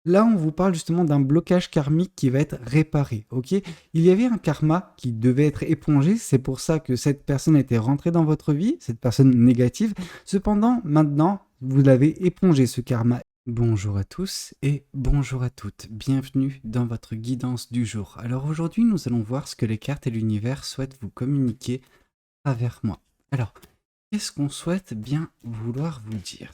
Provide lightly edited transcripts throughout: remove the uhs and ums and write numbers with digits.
Là, on vous parle justement d'un blocage karmique qui va être réparé, ok? Il y avait un karma qui devait être épongé, c'est pour ça que cette personne était rentrée dans votre vie, cette personne négative. Cependant, maintenant, vous l'avez épongé, ce karma. Bonjour à tous et bonjour à toutes, bienvenue dans votre guidance du jour. Alors aujourd'hui, nous allons voir ce que les cartes et l'univers souhaitent vous communiquer à travers moi. Alors, qu'est-ce qu'on souhaite bien vouloir vous dire?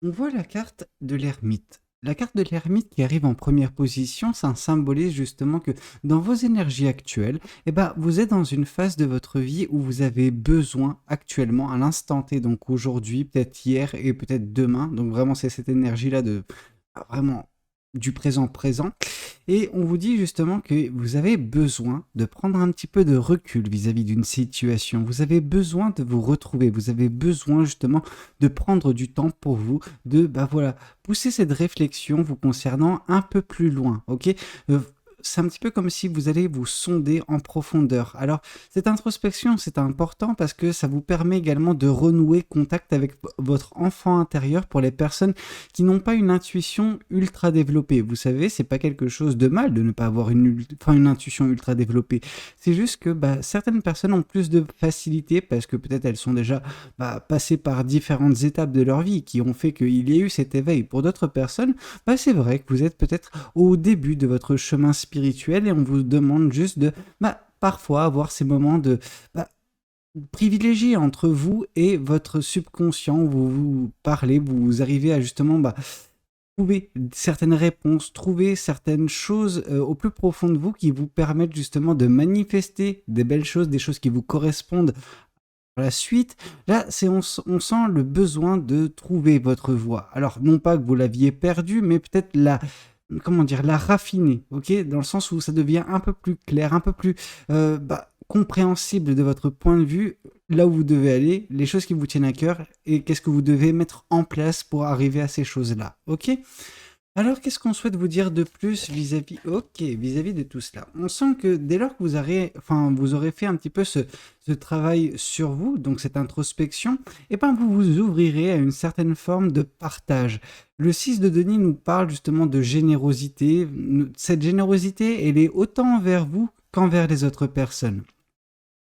On voit la carte de l'ermite. La carte de l'ermite qui arrive en première position, ça symbolise justement que dans vos énergies actuelles, vous êtes dans une phase de votre vie où vous avez besoin actuellement, à l'instant T, donc aujourd'hui, peut-être hier et peut-être demain. Donc vraiment, c'est cette énergie-là de vraiment du présent. Et on vous dit justement que vous avez besoin de prendre un petit peu de recul vis-à-vis d'une situation. Vous avez besoin de vous retrouver. Vous avez besoin justement de prendre du temps pour vous, de pousser cette réflexion vous concernant un peu plus loin. Ok. C'est un petit peu comme si vous allez vous sonder en profondeur. Alors, cette introspection, c'est important parce que ça vous permet également de renouer contact avec votre enfant intérieur pour les personnes qui n'ont pas une intuition ultra développée. Vous savez, c'est pas quelque chose de mal de ne pas avoir une intuition ultra développée. C'est juste que certaines personnes ont plus de facilité parce que peut-être elles sont déjà passées par différentes étapes de leur vie qui ont fait qu'il y a eu cet éveil. Pour d'autres personnes, c'est vrai que vous êtes peut-être au début de votre chemin spirituel et on vous demande juste de parfois avoir ces moments de privilégier entre vous et votre subconscient où vous parlez, vous arrivez à justement trouver certaines réponses, trouver certaines choses au plus profond de vous qui vous permettent justement de manifester des belles choses, des choses qui vous correspondent par la suite. Là, on sent le besoin de trouver votre voie. Alors, non pas que vous l'aviez perdue, mais peut-être la raffiner, ok? Dans le sens où ça devient un peu plus clair, un peu plus compréhensible de votre point de vue, là où vous devez aller, les choses qui vous tiennent à cœur et qu'est-ce que vous devez mettre en place pour arriver à ces choses-là, ok? Alors, qu'est-ce qu'on souhaite vous dire de plus vis-à-vis de tout cela? On sent que dès lors que vous aurez fait un petit peu ce travail sur vous, donc cette introspection, vous vous ouvrirez à une certaine forme de partage. Le 6 de Denis nous parle justement de générosité. Cette générosité, elle est autant envers vous qu'envers les autres personnes.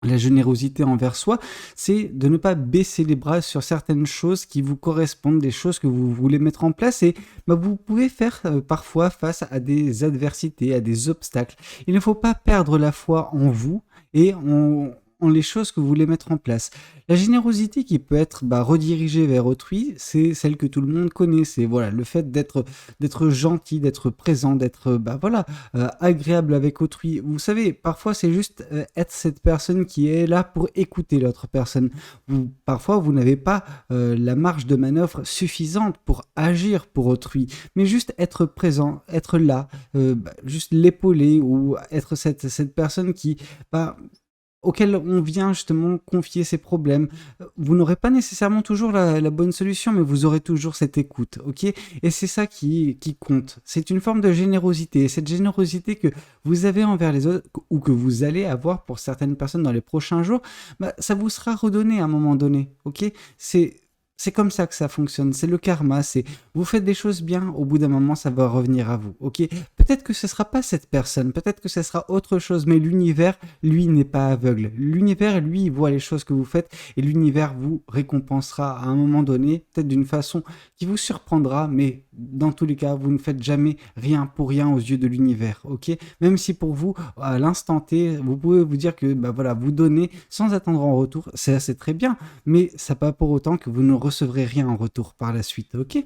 La générosité envers soi, c'est de ne pas baisser les bras sur certaines choses qui vous correspondent, des choses que vous voulez mettre en place et vous pouvez faire parfois face à des adversités, à des obstacles. Il ne faut pas perdre la foi en vous et en les choses que vous voulez mettre en place. La générosité qui peut être redirigée vers autrui, c'est celle que tout le monde connaît. C'est le fait d'être gentil, d'être présent, d'être agréable avec autrui. Vous savez, parfois c'est juste être cette personne qui est là pour écouter l'autre personne. Parfois vous n'avez pas la marge de manœuvre suffisante pour agir pour autrui, mais juste être présent, être là, juste l'épauler ou être cette personne qui auquel on vient justement confier ses problèmes. Vous n'aurez pas nécessairement toujours la bonne solution, mais vous aurez toujours cette écoute, ok? Et c'est ça qui compte. C'est une forme de générosité. Et cette générosité que vous avez envers les autres, ou que vous allez avoir pour certaines personnes dans les prochains jours, ça vous sera redonné à un moment donné, ok? C'est comme ça que ça fonctionne, c'est le karma, c'est vous faites des choses bien, au bout d'un moment ça va revenir à vous, ok? Peut-être que ce sera pas cette personne, peut-être que ce sera autre chose, mais l'univers, lui, n'est pas aveugle. L'univers, lui, il voit les choses que vous faites et l'univers vous récompensera à un moment donné, peut-être d'une façon qui vous surprendra, mais dans tous les cas, vous ne faites jamais rien pour rien aux yeux de l'univers, ok? Même si pour vous, à l'instant T, vous pouvez vous dire que vous donnez sans attendre en retour, c'est très bien, mais ça pas pour autant que vous ne recevrez rien en retour par la suite, ok?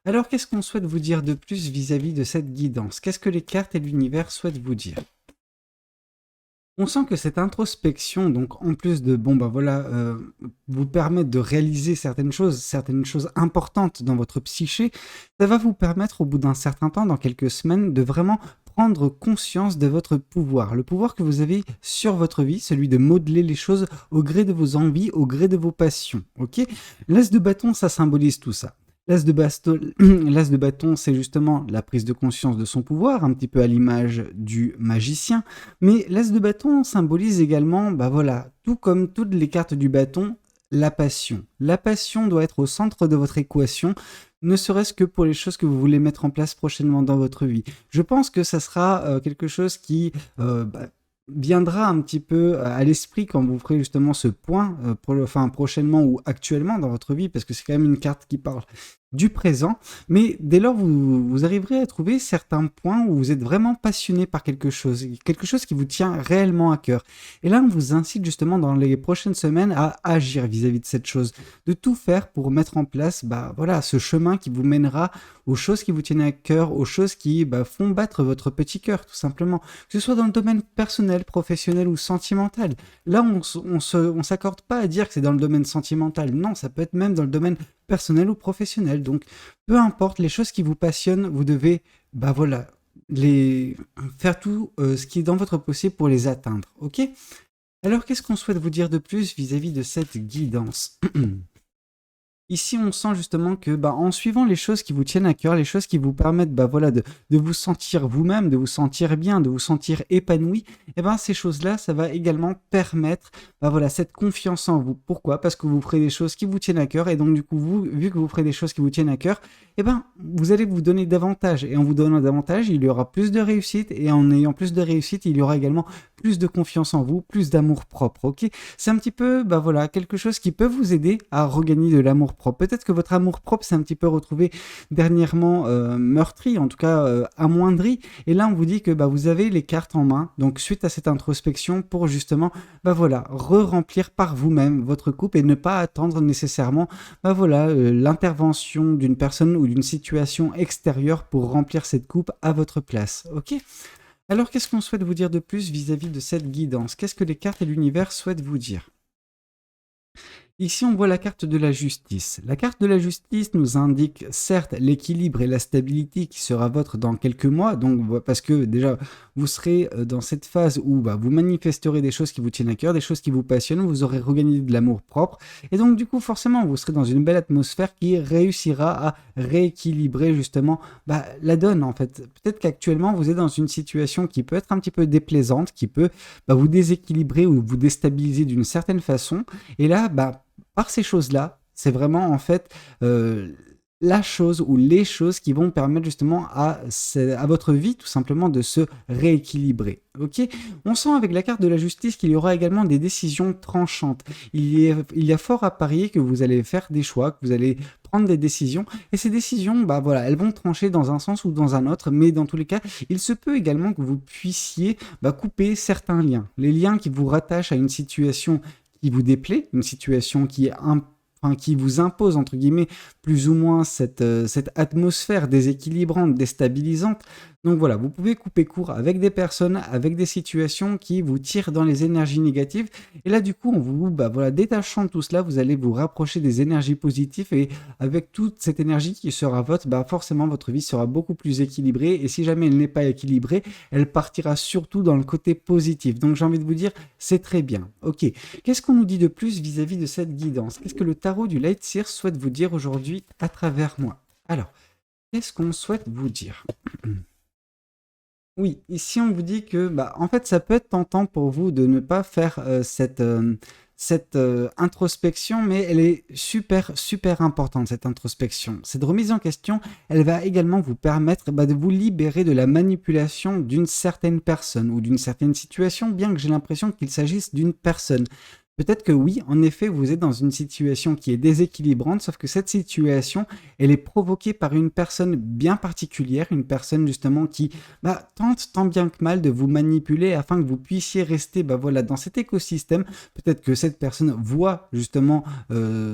Alors, qu'est-ce qu'on souhaite vous dire de plus vis-à-vis de cette guidance? Qu'est-ce que les cartes et l'univers souhaitent vous dire? On sent que cette introspection, donc en plus de vous permettre de réaliser certaines choses importantes dans votre psyché, ça va vous permettre au bout d'un certain temps, dans quelques semaines, de vraiment prendre conscience de votre pouvoir, le pouvoir que vous avez sur votre vie, celui de modeler les choses au gré de vos envies, au gré de vos passions, ok? L'as de bâton, ça symbolise tout ça. L'as de bâton, c'est justement la prise de conscience de son pouvoir, un petit peu à l'image du magicien. Mais l'as de bâton symbolise également, tout comme toutes les cartes du bâton, la passion. La passion doit être au centre de votre équation, ne serait-ce que pour les choses que vous voulez mettre en place prochainement dans votre vie. Je pense que ça sera quelque chose qui viendra un petit peu à l'esprit quand vous ferez justement ce point, prochainement ou actuellement dans votre vie, parce que c'est quand même une carte qui parle du présent, mais dès lors vous arriverez à trouver certains points où vous êtes vraiment passionné par quelque chose qui vous tient réellement à cœur. Et là, on vous incite justement dans les prochaines semaines à agir vis-à-vis de cette chose, de tout faire pour mettre en place ce chemin qui vous mènera aux choses qui vous tiennent à cœur, aux choses qui font battre votre petit cœur, tout simplement, que ce soit dans le domaine personnel, professionnel ou sentimental. Là, on s'accorde pas à dire que c'est dans le domaine sentimental, non, ça peut être même dans le domaine personnel ou professionnel. Donc, peu importe les choses qui vous passionnent, vous devez, faire tout ce qui est dans votre possible pour les atteindre. Ok ? Alors, qu'est-ce qu'on souhaite vous dire de plus vis-à-vis de cette guidance ? Ici, on sent justement que en suivant les choses qui vous tiennent à cœur, les choses qui vous permettent de vous sentir vous-même, de vous sentir bien, de vous sentir épanoui, ces choses-là, ça va également permettre cette confiance en vous. Pourquoi ? Parce que vous ferez des choses qui vous tiennent à cœur et donc du coup, vu que vous ferez des choses qui vous tiennent à cœur, vous allez vous donner davantage. Et en vous donnant davantage, il y aura plus de réussite et en ayant plus de réussite, il y aura également plus de confiance en vous, plus d'amour propre, ok ? C'est un petit peu, quelque chose qui peut vous aider à regagner de l'amour propre. Peut-être que votre amour propre s'est un petit peu retrouvé dernièrement meurtri, en tout cas amoindri, et là on vous dit que vous avez les cartes en main, donc suite à cette introspection pour justement, re-remplir par vous-même votre coupe et ne pas attendre nécessairement, l'intervention d'une personne ou d'une situation extérieure pour remplir cette coupe à votre place, ok ? Alors, qu'est-ce qu'on souhaite vous dire de plus vis-à-vis de cette guidance ? Qu'est-ce que les cartes et l'univers souhaitent vous dire ? Ici, on voit la carte de la justice. La carte de la justice nous indique certes l'équilibre et la stabilité qui sera votre dans quelques mois, donc parce que déjà, vous serez dans cette phase où vous manifesterez des choses qui vous tiennent à cœur, des choses qui vous passionnent, vous aurez regagné de l'amour propre, et donc du coup, forcément, vous serez dans une belle atmosphère qui réussira à rééquilibrer justement la donne, en fait. Peut-être qu'actuellement, vous êtes dans une situation qui peut être un petit peu déplaisante, qui peut vous déséquilibrer ou vous déstabiliser d'une certaine façon, et là, par ces choses-là, c'est vraiment en fait la chose ou les choses qui vont permettre justement à votre vie tout simplement de se rééquilibrer. Ok ? On sent avec la carte de la justice qu'il y aura également des décisions tranchantes. Il y a fort à parier que vous allez faire des choix, que vous allez prendre des décisions, et ces décisions, elles vont trancher dans un sens ou dans un autre, mais dans tous les cas, il se peut également que vous puissiez couper certains liens. Les liens qui vous rattachent à une situation qui vous déplaît, une situation qui vous impose, entre guillemets, plus ou moins cette atmosphère déséquilibrante, déstabilisante. Donc voilà, vous pouvez couper court avec des personnes, avec des situations qui vous tirent dans les énergies négatives. Et là, du coup, en vous détachant de tout cela, vous allez vous rapprocher des énergies positives. Et avec toute cette énergie qui sera votre, forcément, votre vie sera beaucoup plus équilibrée. Et si jamais elle n'est pas équilibrée, elle partira surtout dans le côté positif. Donc j'ai envie de vous dire, c'est très bien. Ok, qu'est-ce qu'on nous dit de plus vis-à-vis de cette guidance ? Qu'est-ce que le tarot du Light Seer souhaite vous dire aujourd'hui à travers moi ? Alors, qu'est-ce qu'on souhaite vous dire ? Oui, ici on vous dit que en fait ça peut être tentant pour vous de ne pas faire cette introspection, mais elle est super super importante, cette introspection. Cette remise en question, elle va également vous permettre de vous libérer de la manipulation d'une certaine personne ou d'une certaine situation, bien que j'ai l'impression qu'il s'agisse d'une personne. Peut-être que oui, en effet, vous êtes dans une situation qui est déséquilibrante, sauf que cette situation, elle est provoquée par une personne bien particulière, une personne justement qui tente tant bien que mal de vous manipuler afin que vous puissiez rester dans cet écosystème. Peut-être que cette personne voit justement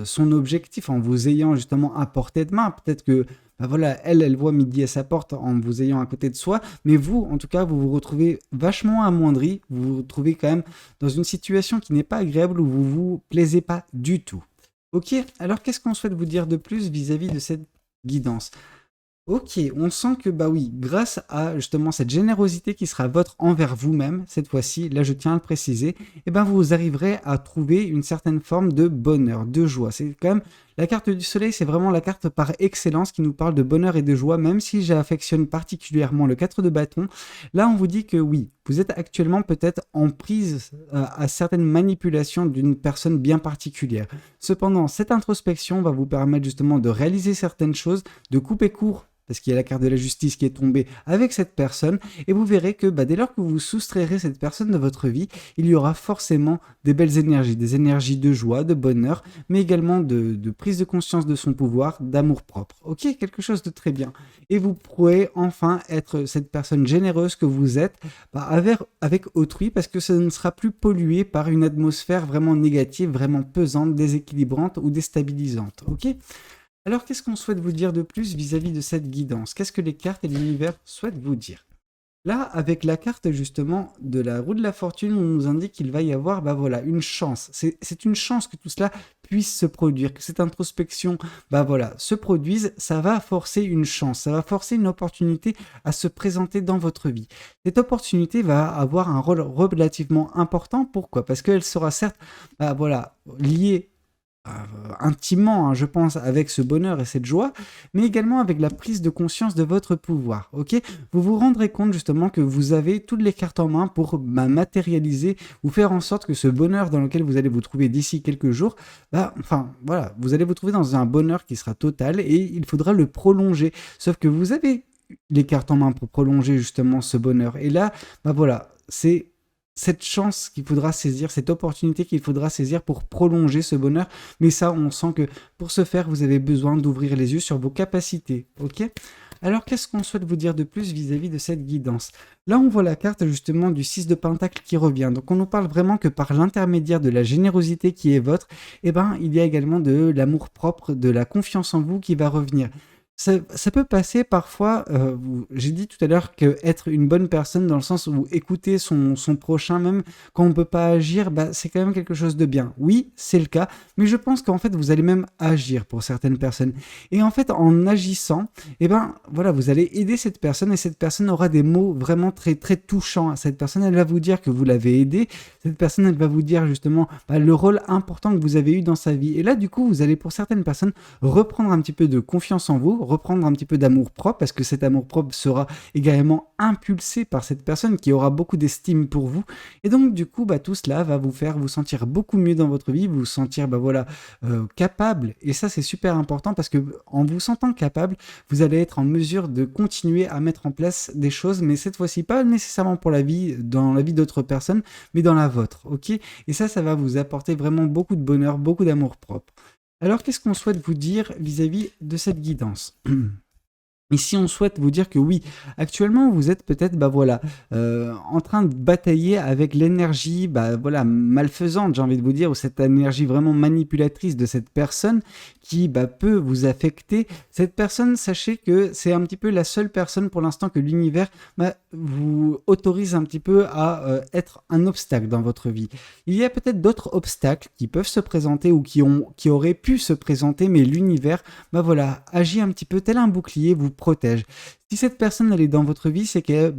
son objectif en vous ayant justement à portée de main. Peut-être que elle voit midi à sa porte en vous ayant à côté de soi, mais vous, en tout cas, vous vous retrouvez vachement amoindri, vous vous retrouvez quand même dans une situation qui n'est pas agréable, où vous vous plaisez pas du tout. Ok, alors qu'est-ce qu'on souhaite vous dire de plus vis-à-vis de cette guidance ? Ok, on sent que oui, grâce à justement cette générosité qui sera votre envers vous-même, cette fois-ci, là je tiens à le préciser, vous arriverez à trouver une certaine forme de bonheur, de joie. C'est quand même La carte du soleil, c'est vraiment la carte par excellence qui nous parle de bonheur et de joie, même si j'affectionne particulièrement le 4 de bâton. Là, on vous dit que oui, vous êtes actuellement peut-être en prise à certaines manipulations d'une personne bien particulière. Cependant, cette introspection va vous permettre justement de réaliser certaines choses, de couper court parce qu'il y a la carte de la justice qui est tombée avec cette personne, et vous verrez que dès lors que vous soustrairez cette personne de votre vie, il y aura forcément des belles énergies, des énergies de joie, de bonheur, mais également de prise de conscience de son pouvoir, d'amour propre. Ok, quelque chose de très bien. Et vous pourrez enfin être cette personne généreuse que vous êtes avec autrui, parce que ça ne sera plus pollué par une atmosphère vraiment négative, vraiment pesante, déséquilibrante ou déstabilisante. Ok ? Alors, qu'est-ce qu'on souhaite vous dire de plus vis-à-vis de cette guidance? Qu'est-ce que les cartes et l'univers souhaitent vous dire? Là, avec la carte justement de la roue de la fortune, on nous indique qu'il va y avoir une chance. C'est une chance que tout cela puisse se produire, que cette introspection se produise. Ça va forcer une chance, ça va forcer une opportunité à se présenter dans votre vie. Cette opportunité va avoir un rôle relativement important. Pourquoi? Parce qu'elle sera certes liée intimement, je pense, avec ce bonheur et cette joie, mais également avec la prise de conscience de votre pouvoir. Ok, vous vous rendrez compte justement que vous avez toutes les cartes en main pour matérialiser ou faire en sorte que ce bonheur dans lequel vous allez vous trouver d'ici quelques jours, vous allez vous trouver dans un bonheur qui sera total et il faudra le prolonger. Sauf que vous avez les cartes en main pour prolonger justement ce bonheur. Et là, c'est cette chance qu'il faudra saisir, cette opportunité qu'il faudra saisir pour prolonger ce bonheur. Mais ça, on sent que pour ce faire, vous avez besoin d'ouvrir les yeux sur vos capacités. Ok ? Alors, qu'est-ce qu'on souhaite vous dire de plus vis-à-vis de cette guidance? Là, on voit la carte justement du 6 de Pentacle qui revient. Donc, on nous parle vraiment que par l'intermédiaire de la générosité qui est votre, il y a également de l'amour propre, de la confiance en vous qui va revenir. Ça peut passer parfois, j'ai dit tout à l'heure que être une bonne personne dans le sens où écouter son prochain, même quand on ne peut pas agir, c'est quand même quelque chose de bien. Oui, c'est le cas, mais je pense qu'en fait, vous allez même agir pour certaines personnes. Et en fait, en agissant, vous allez aider cette personne et cette personne aura des mots vraiment très, très touchants. Cette personne, elle va vous dire que vous l'avez aidée. Cette personne, elle va vous dire justement le rôle important que vous avez eu dans sa vie. Et là, du coup, vous allez pour certaines personnes reprendre un petit peu de confiance en vous, reprendre un petit peu d'amour propre, parce que cet amour propre sera également impulsé par cette personne qui aura beaucoup d'estime pour vous. Et donc, du coup, tout cela va vous faire vous sentir beaucoup mieux dans votre vie, vous sentir capable. Et ça, c'est super important parce que en vous sentant capable, vous allez être en mesure de continuer à mettre en place des choses, mais cette fois-ci, pas nécessairement pour dans la vie d'autres personnes, mais dans la vôtre. Ok ? Et ça va vous apporter vraiment beaucoup de bonheur, beaucoup d'amour propre. Alors, qu'est-ce qu'on souhaite vous dire vis-à-vis de cette guidance? Ici, on souhaite vous dire que oui, actuellement, vous êtes peut-être en train de batailler avec l'énergie malfaisante, j'ai envie de vous dire, ou cette énergie vraiment manipulatrice de cette personne qui peut vous affecter. Cette personne, sachez que c'est un petit peu la seule personne pour l'instant que l'univers vous autorise un petit peu à être un obstacle dans votre vie. Il y a peut-être d'autres obstacles qui peuvent se présenter ou qui auraient pu se présenter, mais l'univers agit un petit peu tel un bouclier, vous protège. Si cette personne elle est dans votre vie, c'est que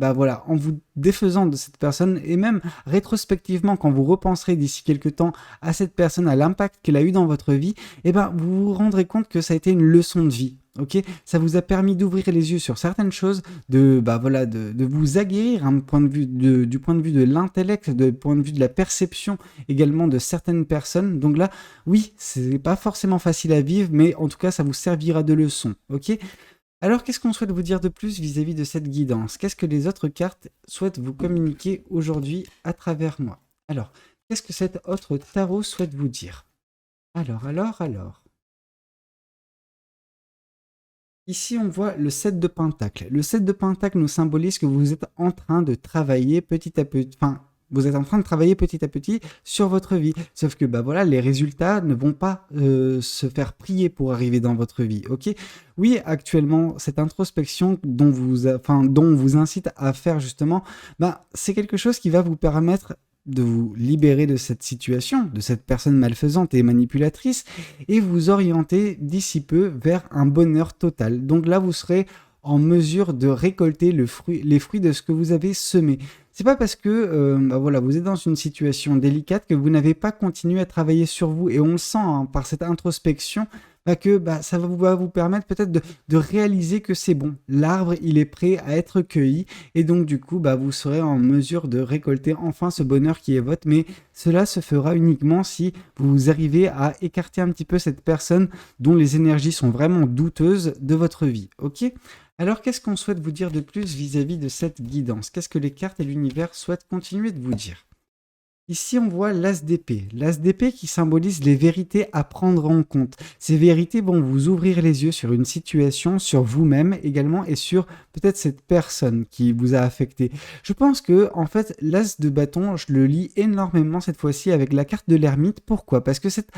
en vous défaisant de cette personne et même rétrospectivement quand vous repenserez d'ici quelques temps à cette personne, à l'impact qu'elle a eu dans votre vie, vous vous rendrez compte que ça a été une leçon de vie. Ok, ça vous a permis d'ouvrir les yeux sur certaines choses, de vous aguerrir du point de vue de l'intellect, du point de vue de la perception également de certaines personnes. Donc là, oui, c'est pas forcément facile à vivre, mais en tout cas, ça vous servira de leçon. Ok. Alors, qu'est-ce qu'on souhaite vous dire de plus vis-à-vis de cette guidance? Qu'est-ce que les autres cartes souhaitent vous communiquer aujourd'hui à travers moi? Alors, qu'est-ce que cet autre tarot souhaite vous dire? Alors. Ici, on voit le 7 de Pentacle. Le 7 de Pentacle nous symbolise que vous êtes en train de travailler petit à petit, vous êtes en train de travailler petit à petit sur votre vie. Sauf que les résultats ne vont pas se faire prier pour arriver dans votre vie. Ok ? Oui, actuellement, cette introspection dont on vous incite à faire justement, c'est quelque chose qui va vous permettre de vous libérer de cette situation, de cette personne malfaisante et manipulatrice, et vous orienter d'ici peu vers un bonheur total. Donc là, vous serez en mesure de récolter les fruits de ce que vous avez semé. C'est pas parce que vous êtes dans une situation délicate que vous n'avez pas continué à travailler sur vous, et on le sent par cette introspection, ça va vous permettre peut-être de réaliser que c'est bon. L'arbre, il est prêt à être cueilli et donc du coup, vous serez en mesure de récolter enfin ce bonheur qui est votre. Mais cela se fera uniquement si vous arrivez à écarter un petit peu cette personne dont les énergies sont vraiment douteuses de votre vie. Ok? Alors, qu'est-ce qu'on souhaite vous dire de plus vis-à-vis de cette guidance? Qu'est-ce que les cartes et l'univers souhaitent continuer de vous dire? Ici, on voit l'as d'épée. L'as d'épée qui symbolise les vérités à prendre en compte. Ces vérités vont vous ouvrir les yeux sur une situation, sur vous-même également et sur peut-être cette personne qui vous a affecté. Je pense que, en fait, l'as de bâton, je le lis énormément cette fois-ci avec la carte de l'ermite. Pourquoi? Parce que cette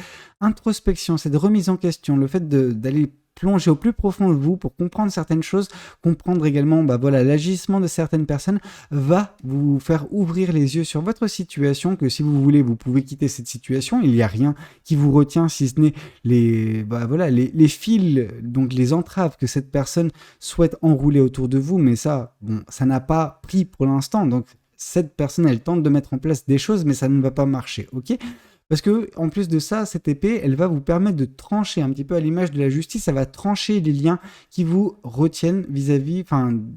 introspection, cette remise en question, le fait d'aller plonger au plus profond de vous pour comprendre certaines choses, comprendre également l'agissement de certaines personnes, va vous faire ouvrir les yeux sur votre situation, que si vous voulez, vous pouvez quitter cette situation, il n'y a rien qui vous retient si ce n'est les fils, donc les entraves que cette personne souhaite enrouler autour de vous, mais ça, ça n'a pas pris pour l'instant, donc cette personne, elle tente de mettre en place des choses, mais ça ne va pas marcher, ok? Parce que, en plus de ça, cette épée, elle va vous permettre de trancher un petit peu à l'image de la justice. Ça va trancher les liens qui vous retiennent vis-à-vis,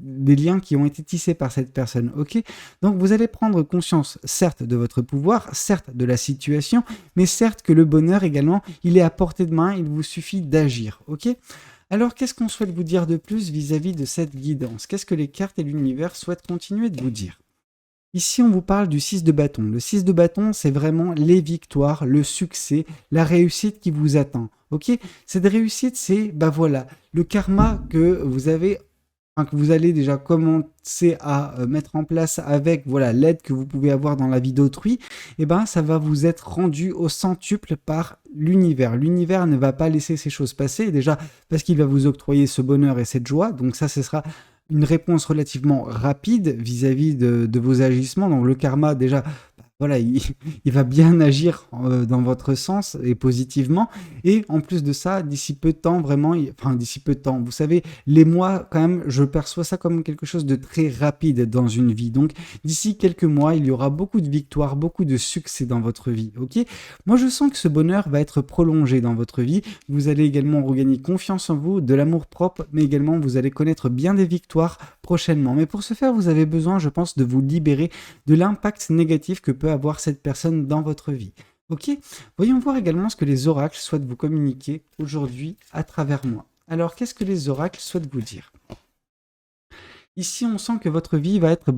des liens qui ont été tissés par cette personne. Ok? Donc, vous allez prendre conscience, certes, de votre pouvoir, certes, de la situation, mais certes que le bonheur également, il est à portée de main. Il vous suffit d'agir. Ok? Alors, qu'est-ce qu'on souhaite vous dire de plus vis-à-vis de cette guidance? Qu'est-ce que les cartes et l'univers souhaitent continuer de vous dire? Ici, on vous parle du 6 de bâton. Le 6 de bâton, c'est vraiment les victoires, le succès, la réussite qui vous attend. Ok? Cette réussite, c'est, le karma que vous avez, que vous allez déjà commencer à mettre en place avec, l'aide que vous pouvez avoir dans la vie d'autrui. Ça va vous être rendu au centuple par l'univers. L'univers ne va pas laisser ces choses passer, déjà parce qu'il va vous octroyer ce bonheur et cette joie. Donc ça, ce sera une réponse relativement rapide vis-à-vis de vos agissements. Donc le karma, déjà, il va bien agir dans votre sens et positivement. Et en plus de ça, d'ici peu de temps, d'ici peu de temps, vous savez, les mois, quand même, je perçois ça comme quelque chose de très rapide dans une vie. Donc d'ici quelques mois, il y aura beaucoup de victoires, beaucoup de succès dans votre vie. Ok? Moi, je sens que ce bonheur va être prolongé dans votre vie. Vous allez également regagner confiance en vous, de l'amour propre, mais également vous allez connaître bien des victoires prochainement. Mais pour ce faire, vous avez besoin, je pense, de vous libérer de l'impact négatif que peut avoir cette personne dans votre vie. Ok? Voyons voir également ce que les oracles souhaitent vous communiquer aujourd'hui à travers moi. Alors, qu'est-ce que les oracles souhaitent vous dire? Ici, on sent que votre vie va être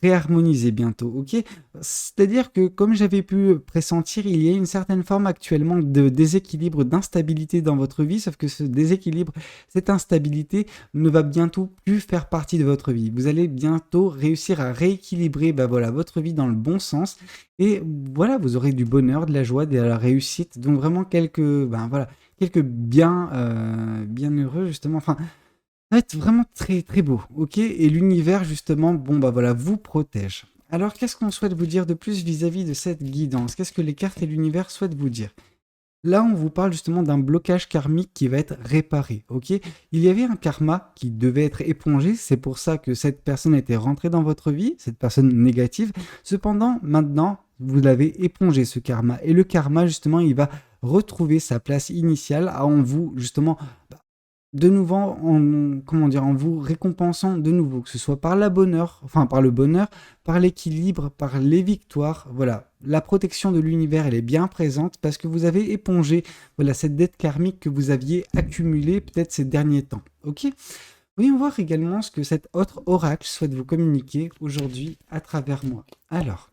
réharmonisée bientôt, ok? C'est-à-dire que, comme j'avais pu pressentir, il y a une certaine forme actuellement de déséquilibre, d'instabilité dans votre vie, sauf que ce déséquilibre, cette instabilité ne va bientôt plus faire partie de votre vie. Vous allez bientôt réussir à rééquilibrer votre vie dans le bon sens et vous aurez du bonheur, de la joie, de la réussite, donc vraiment quelques bien heureux justement, ça va être vraiment très très beau, ok? Et l'univers justement, vous protège. Alors qu'est-ce qu'on souhaite vous dire de plus vis-à-vis de cette guidance? Qu'est-ce que les cartes et l'univers souhaitent vous dire? Là, on vous parle justement d'un blocage karmique qui va être réparé, ok? Il y avait un karma qui devait être épongé, c'est pour ça que cette personne était rentrée dans votre vie, cette personne négative. Cependant, maintenant, vous l'avez épongé ce karma. Et le karma, justement, il va retrouver sa place initiale en vous, justement, de nouveau, en vous récompensant de nouveau, que ce soit par par le bonheur, par l'équilibre, par les victoires, la protection de l'univers, elle est bien présente parce que vous avez épongé, cette dette karmique que vous aviez accumulée peut-être ces derniers temps, ok? Voyons voir également ce que cet autre oracle souhaite vous communiquer aujourd'hui à travers moi. Alors,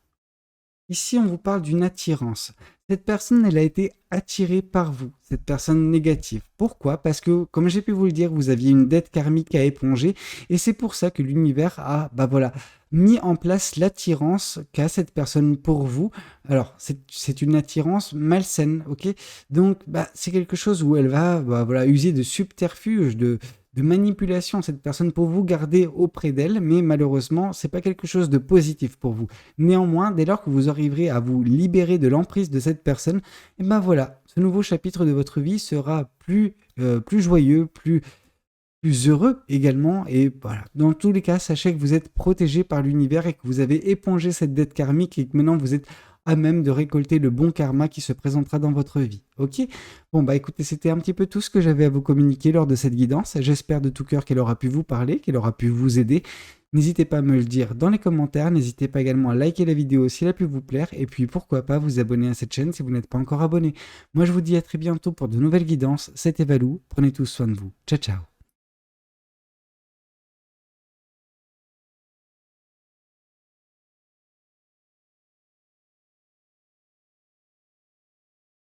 ici, on vous parle d'une attirance. Cette personne, elle a été attirée par vous, cette personne négative. Pourquoi? Parce que, comme j'ai pu vous le dire, vous aviez une dette karmique à éponger et c'est pour ça que l'univers a, mis en place l'attirance qu'a cette personne pour vous. Alors, c'est une attirance malsaine, ok? Donc, c'est quelque chose où elle va, user de subterfuges, de manipulation, cette personne, pour vous garder auprès d'elle, mais malheureusement, c'est pas quelque chose de positif pour vous. Néanmoins, dès lors que vous arriverez à vous libérer de l'emprise de cette personne, ce nouveau chapitre de votre vie sera plus joyeux, plus heureux également, et dans tous les cas, sachez que vous êtes protégé par l'univers et que vous avez épongé cette dette karmique et que maintenant vous êtes à même de récolter le bon karma qui se présentera dans votre vie. Ok? Bon bah écoutez, c'était un petit peu tout ce que j'avais à vous communiquer lors de cette guidance. J'espère de tout cœur qu'elle aura pu vous parler, qu'elle aura pu vous aider. N'hésitez pas à me le dire dans les commentaires, n'hésitez pas également à liker la vidéo si elle a pu vous plaire, et puis pourquoi pas vous abonner à cette chaîne si vous n'êtes pas encore abonné. Moi je vous dis à très bientôt pour de nouvelles guidances, c'était Valou, prenez tous soin de vous, ciao ciao.